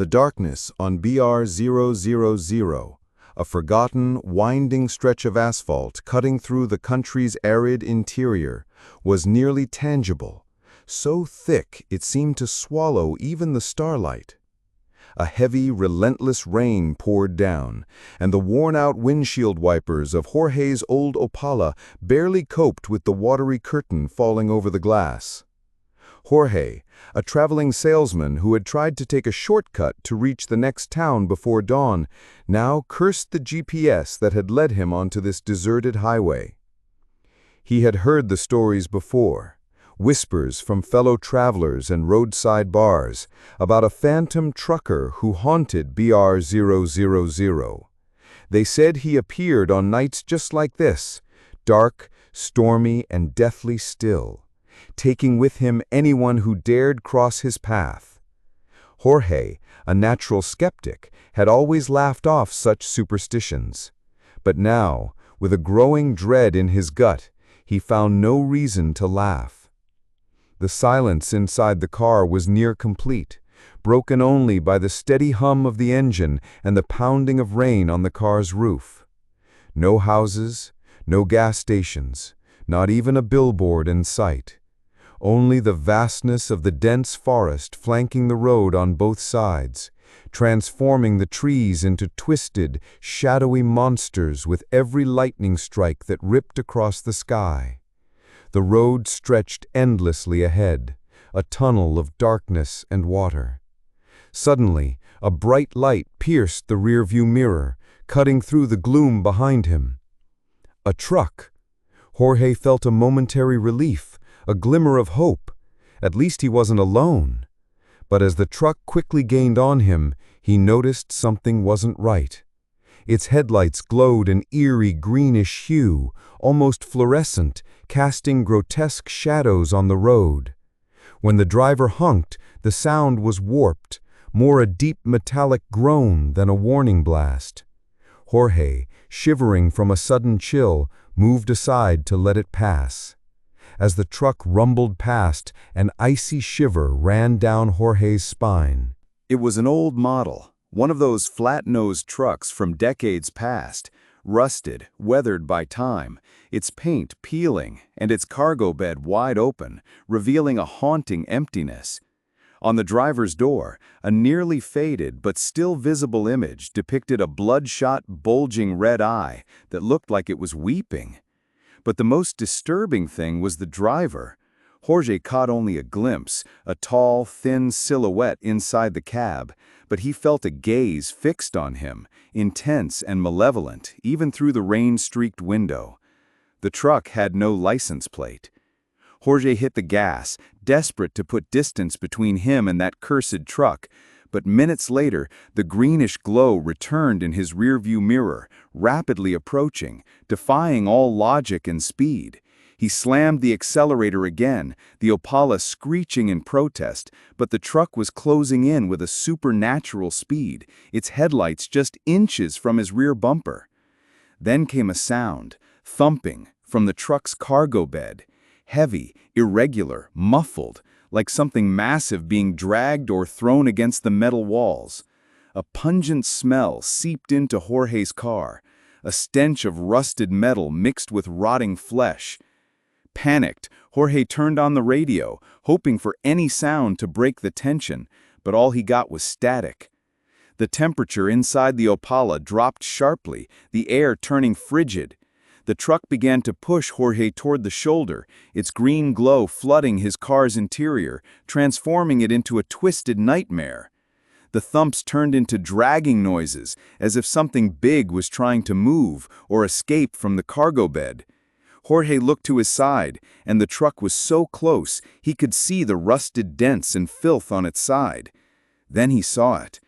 The darkness on BR000, a forgotten, winding stretch of asphalt cutting through the country's arid interior, was nearly tangible, so thick it seemed to swallow even the starlight. A heavy, relentless rain poured down, and the worn-out windshield wipers of Jorge's old Opala barely coped with the watery curtain falling over the glass. Jorge, a traveling salesman who had tried to take a shortcut to reach the next town before dawn, now cursed the GPS that had led him onto this deserted highway. He had heard the stories before, whispers from fellow travelers and roadside bars, about a phantom trucker who haunted BR000. They said he appeared on nights just like this, dark, stormy, and deathly still, taking with him anyone who dared cross his path. Jorge, a natural skeptic, had always laughed off such superstitions. But now, with a growing dread in his gut, he found no reason to laugh. The silence inside the car was near complete, broken only by the steady hum of the engine and the pounding of rain on the car's roof. No houses, no gas stations, not even a billboard in sight. Only the vastness of the dense forest flanking the road on both sides, transforming the trees into twisted, shadowy monsters with every lightning strike that ripped across the sky. The road stretched endlessly ahead, a tunnel of darkness and water. Suddenly, a bright light pierced the rearview mirror, cutting through the gloom behind him. A truck. Jorge felt a momentary relief, a glimmer of hope. At least he wasn't alone. But as the truck quickly gained on him, he noticed something wasn't right. Its headlights glowed an eerie greenish hue, almost fluorescent, casting grotesque shadows on the road. When the driver honked, the sound was warped, more a deep metallic groan than a warning blast. Jorge, shivering from a sudden chill, moved aside to let it pass. As the truck rumbled past, an icy shiver ran down Jorge's spine. It was an old model, one of those flat-nosed trucks from decades past, rusted, weathered by time, its paint peeling and its cargo bed wide open, revealing a haunting emptiness. On the driver's door, a nearly faded but still visible image depicted a bloodshot, bulging red eye that looked like it was weeping. But the most disturbing thing was the driver. Jorge caught only a glimpse, a tall, thin silhouette inside the cab, but he felt a gaze fixed on him, intense and malevolent, even through the rain-streaked window. The truck had no license plate. Jorge hit the gas, desperate to put distance between him and that cursed truck, but minutes later, the greenish glow returned in his rearview mirror, rapidly approaching, defying all logic and speed. He slammed the accelerator again, the Opala screeching in protest, but the truck was closing in with a supernatural speed, its headlights just inches from his rear bumper. Then came a sound, thumping, from the truck's cargo bed. Heavy, irregular, muffled, like something massive being dragged or thrown against the metal walls. A pungent smell seeped into Jorge's car, a stench of rusted metal mixed with rotting flesh. Panicked, Jorge turned on the radio, hoping for any sound to break the tension, but all he got was static. The temperature inside the Opala dropped sharply, the air turning frigid. The truck began to push Jorge toward the shoulder, its green glow flooding his car's interior, transforming it into a twisted nightmare. The thumps turned into dragging noises, as if something big was trying to move or escape from the cargo bed. Jorge looked to his side, and the truck was so close he could see the rusted dents and filth on its side. Then he saw it.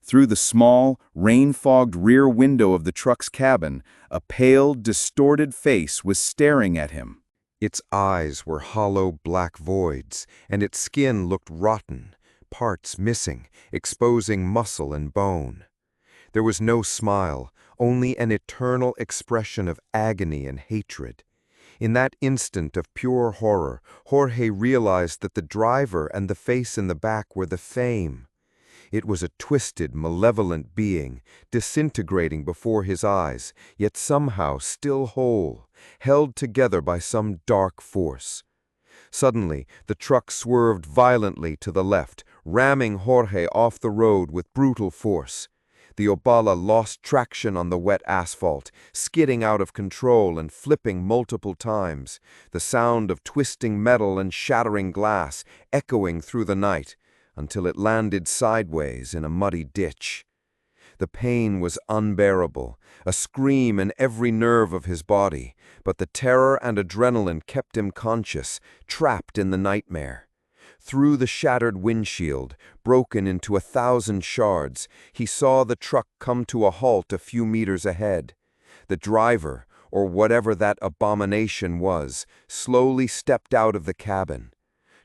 Through the small, rain-fogged rear window of the truck's cabin, a pale, distorted face was staring at him. Its eyes were hollow black voids, and its skin looked rotten, parts missing, exposing muscle and bone. There was no smile, only an eternal expression of agony and hatred. In that instant of pure horror, Jorge realized that the driver and the face in the back were the same. It was a twisted, malevolent being, disintegrating before his eyes, yet somehow still whole, held together by some dark force. Suddenly, the truck swerved violently to the left, ramming Jorge off the road with brutal force. The Opala lost traction on the wet asphalt, skidding out of control and flipping multiple times, the sound of twisting metal and shattering glass echoing through the night, until it landed sideways in a muddy ditch. The pain was unbearable, a scream in every nerve of his body, but the terror and adrenaline kept him conscious, trapped in the nightmare. Through the shattered windshield, broken into 1,000 shards, he saw the truck come to a halt a few meters ahead. The driver, or whatever that abomination was, slowly stepped out of the cabin.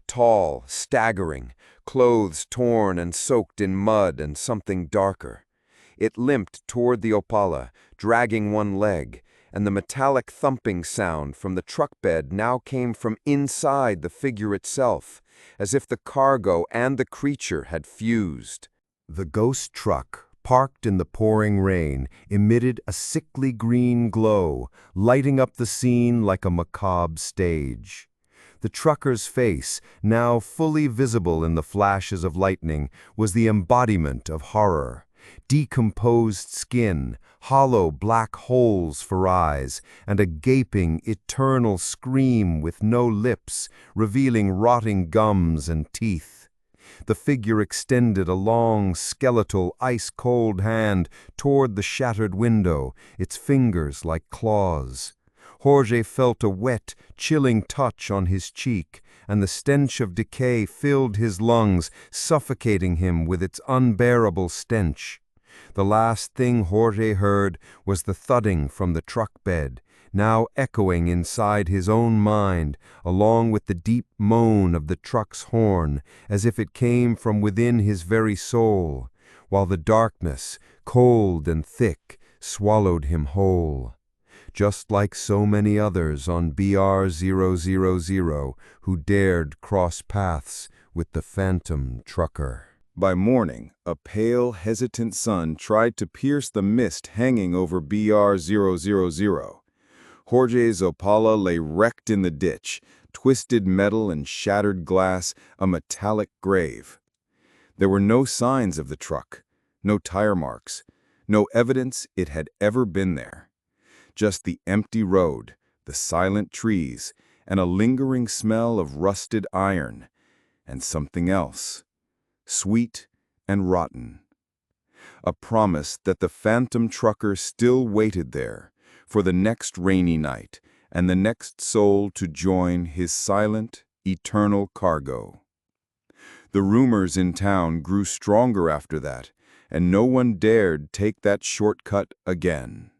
Tall, staggering, clothes torn and soaked in mud and something darker. It limped toward the Opala, dragging one leg, and the metallic thumping sound from the truck bed now came from inside the figure itself, as if the cargo and the creature had fused. The ghost truck, parked in the pouring rain, emitted a sickly green glow, lighting up the scene like a macabre stage. The trucker's face, now fully visible in the flashes of lightning, was the embodiment of horror. Decomposed skin, hollow black holes for eyes, and a gaping, eternal scream with no lips, revealing rotting gums and teeth. The figure extended a long, skeletal, ice-cold hand toward the shattered window, its fingers like claws. Jorge felt a wet, chilling touch on his cheek, and the stench of decay filled his lungs, suffocating him with its unbearable stench. The last thing Jorge heard was the thudding from the truck bed, now echoing inside his own mind, along with the deep moan of the truck's horn, as if it came from within his very soul, while the darkness, cold and thick, swallowed him whole. Just like so many others on BR000 who dared cross paths with the phantom trucker. By morning, a pale, hesitant sun tried to pierce the mist hanging over BR000. Jorge's Opala lay wrecked in the ditch, twisted metal and shattered glass, a metallic grave. There were no signs of the truck, no tire marks, no evidence it had ever been there. Just the empty road, the silent trees, and a lingering smell of rusted iron, and something else, sweet and rotten. A promise that the phantom trucker still waited there for the next rainy night and the next soul to join his silent, eternal cargo. The rumors in town grew stronger after that, and no one dared take that shortcut again.